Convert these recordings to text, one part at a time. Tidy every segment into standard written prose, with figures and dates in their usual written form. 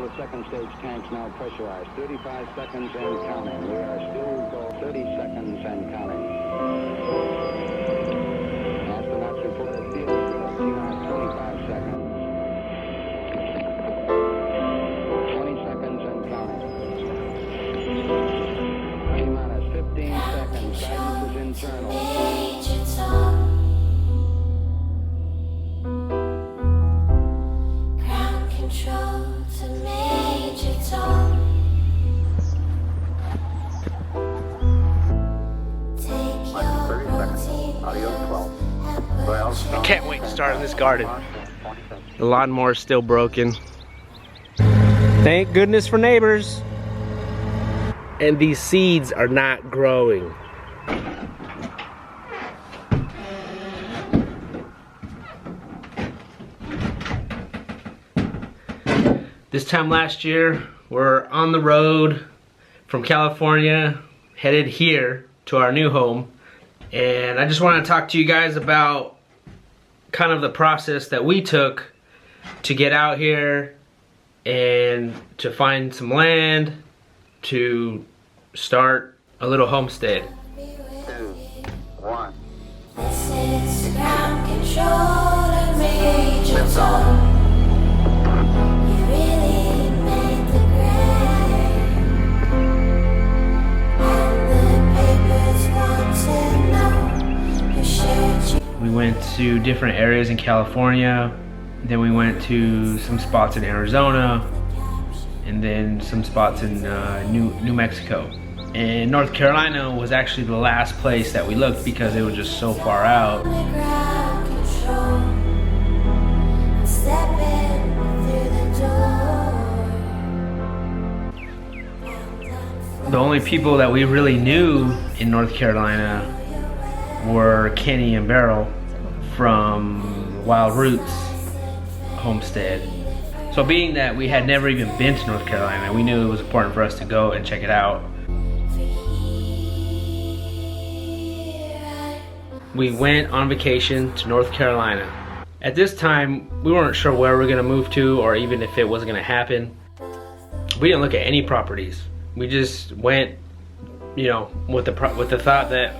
the second stage tanks now pressurized. 35 seconds and counting. We are still go 30 seconds and counting. Astronauts reported field good. T-minus 25 seconds. 20 seconds and counting. T-minus 15 seconds. Guidance is internal. I can't wait to start in this garden. The lawnmower is still broken. Thank goodness for neighbors. And these seeds are not growing. This time last year, we're on the road from California, headed here to our new home. And I just want to talk to you guys about kind of the process that we took to get out here and to find some land to start a little homestead. 2, 1. This is the ground control and Major Tom. You really made the grade, and the papers want to know you shared you. We went to different areas in California, then we went to some spots in Arizona, and then some spots in New Mexico. And North Carolina was actually the last place that we looked because it was just so far out. The only people that we really knew in North Carolina were Kenny and Beryl from Wild Roots Homestead. So being that we had never even been to North Carolina, we knew it was important for us to go and check it out. We went on vacation to North Carolina. At this time, we weren't sure where we were gonna move to or even if it was gonna happen. We didn't look at any properties. We just went, you know, with the thought that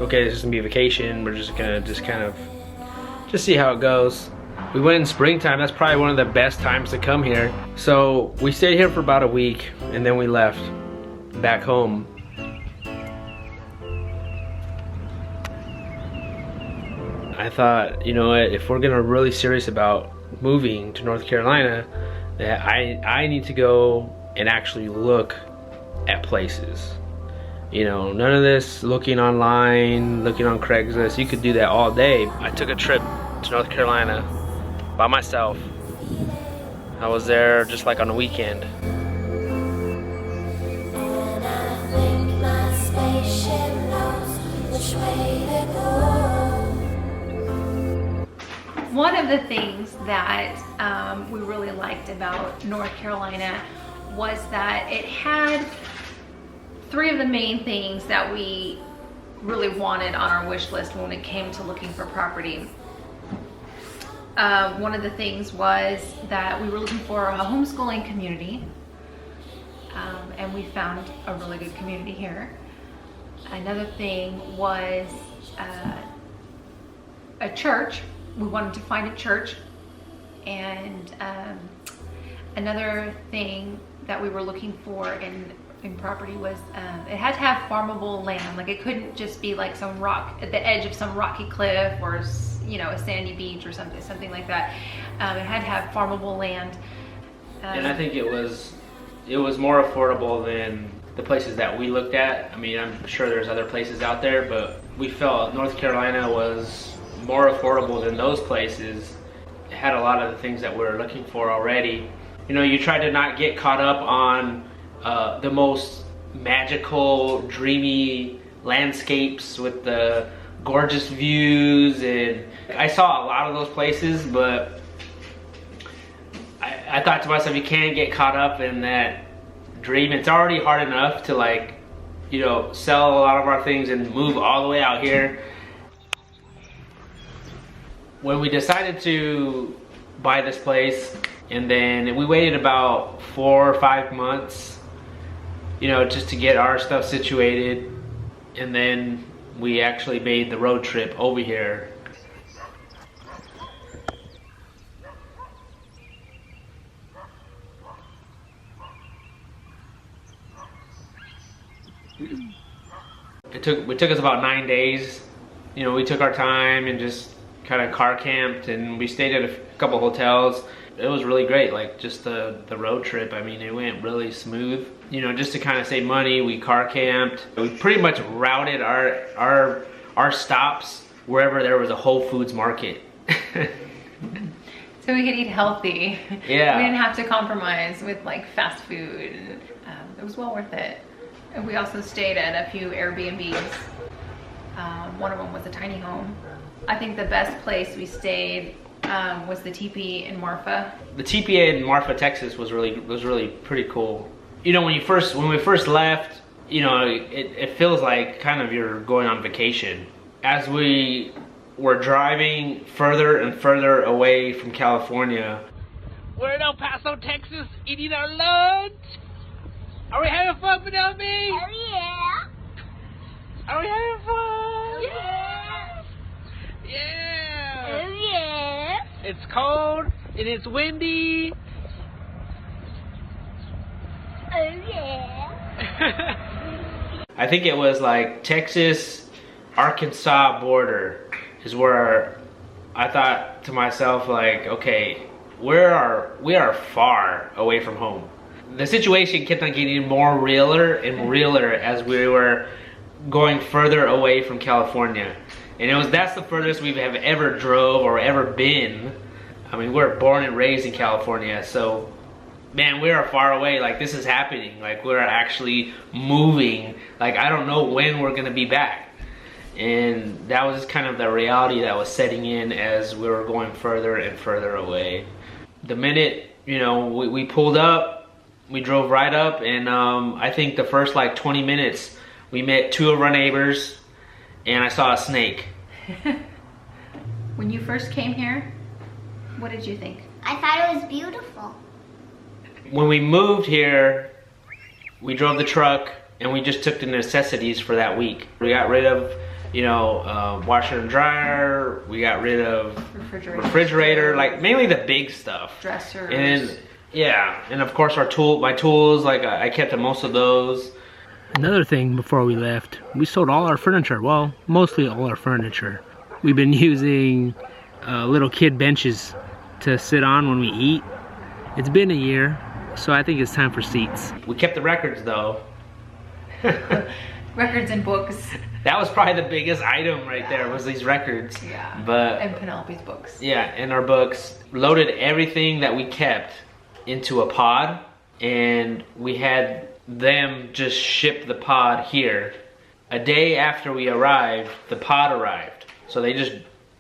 okay, this is gonna be a vacation. We're just gonna just see how it goes. We went in springtime. That's probably one of the best times to come here. So we stayed here for about a week and then we left back home. I thought, you know what, if we're gonna really serious about moving to North Carolina, that I need to go and actually look at places. You know, none of this looking online, looking on Craigslist. You could do that all day. I took a trip to North Carolina by myself. I was there just like on a weekend. And I think my spaceship knows which way to go. One of the things that we really liked about North Carolina was that it had three of the main things that we really wanted on our wish list when it came to looking for property. One of the things was that we were looking for a homeschooling community, and we found a really good community here. Another thing was a church. We wanted to find a church. And another thing that we were looking for in property was it had to have farmable land. Like it couldn't just be like some rock at the edge of some rocky cliff or, you know, a sandy beach or something like that. It had to have farmable land. And I think it was more affordable than the places that we looked at. I mean, I'm sure there's other places out there, but we felt North Carolina was more affordable than those places. It had a lot of the things that we were looking for already. You know, you try to not get caught up on the most magical, dreamy landscapes with the gorgeous views, and I saw a lot of those places, but I thought to myself, you can't get caught up in that dream. It's already hard enough to, like, you know, sell a lot of our things and move all the way out here. When we decided to buy this place, And then we waited about 4 or 5 months, you know, just to get our stuff situated. And then we actually made the road trip over here. It took us about 9 days. You know, we took our time and just kind of car camped, and we stayed at a couple hotels. It was really great, like just the road trip. I mean, it went really smooth. You know, just to kind of save money, we car camped. We pretty much routed our stops wherever there was a Whole Foods market. So we could eat healthy. Yeah. We didn't have to compromise with like fast food. It was well worth it. And we also stayed at a few Airbnbs. One of them was a tiny home. I think the best place we stayed was the teepee in Marfa. The teepee in Marfa, Texas was really pretty cool. You know, when we first left, you know, it feels like kind of you're going on vacation. As we were driving further and further away from California, we're in El Paso, Texas, eating our lunch. Are we having fun, Penelope? Oh yeah. Are we having fun? Yeah. Yeah. Oh yeah. It's cold and it's windy. Oh yeah. I think it was like Texas, Arkansas border is where I thought to myself, like, okay, we are far away from home. The situation kept on getting more realer and realer as we were going further away from California. And that's the furthest we have ever drove or ever been. I mean, we're born and raised in California, so man, we are far away. Like, this is happening. Like, we're actually moving. Like, I don't know when we're gonna be back. And that was just kind of the reality that was setting in as we were going further and further away. The minute, you know, we pulled up, we drove right up, and I think the first like 20 minutes, we met 2 of our neighbors, and I saw a snake. When you first came here, what did you think? I thought it was beautiful. When we moved here, we drove the truck, and we just took the necessities for that week. We got rid of, you know, washer and dryer. We got rid of refrigerator, like mainly the big stuff. Dressers. And yeah, and of course my tools, like I kept most of those. Another thing before we left, we sold all our furniture. Well, mostly all our furniture. We've been using little kid benches to sit on when we eat. It's been a year, so I think it's time for seats. We kept the records though. Records and books. That was probably the biggest item right there, was these records. Yeah. But and Penelope's books. yeah, and our books. Loaded everything that we kept into a pod, and we had them just ship the pod here. A day after we arrived, the pod arrived. So it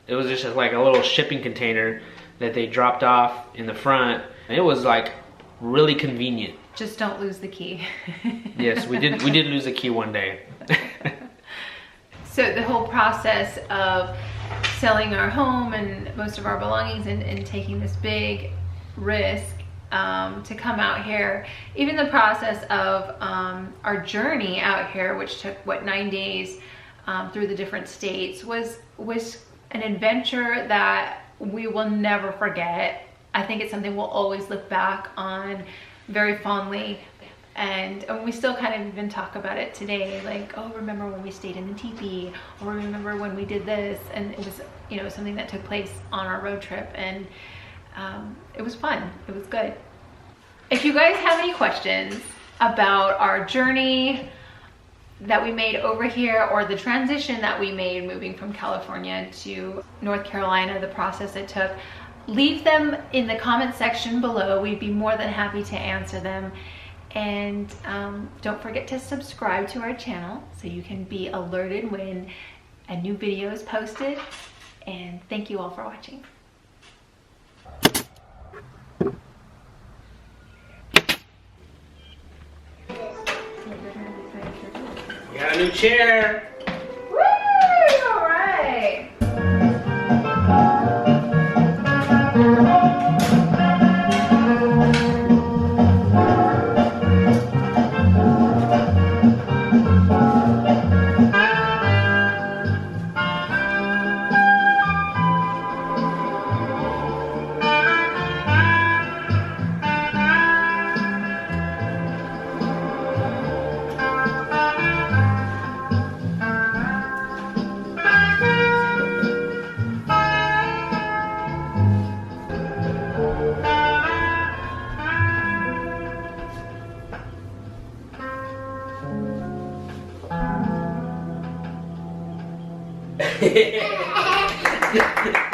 was just like a little shipping container that they dropped off in the front. And it was like really convenient. Just don't lose the key. Yes, we did lose the key one day. So the whole process of selling our home and most of our belongings and taking this big risk to come out here, even the process of our journey out here, which took 9 days through the different states, was an adventure that we will never forget. I think it's something we'll always look back on very fondly, and we still kind of even talk about it today, like, oh, remember when we stayed in the teepee, or remember when we did this. And it was, you know, something that took place on our road trip, and it was fun. It was good. If you guys have any questions about our journey that we made over here, or the transition that we made moving from California to North Carolina, the process it took, leave them in the comment section below. We'd be more than happy to answer them. And don't forget to subscribe to our channel so you can be alerted when a new video is posted. And thank you all for watching. We got a new chair. Woo! All right. Yeah.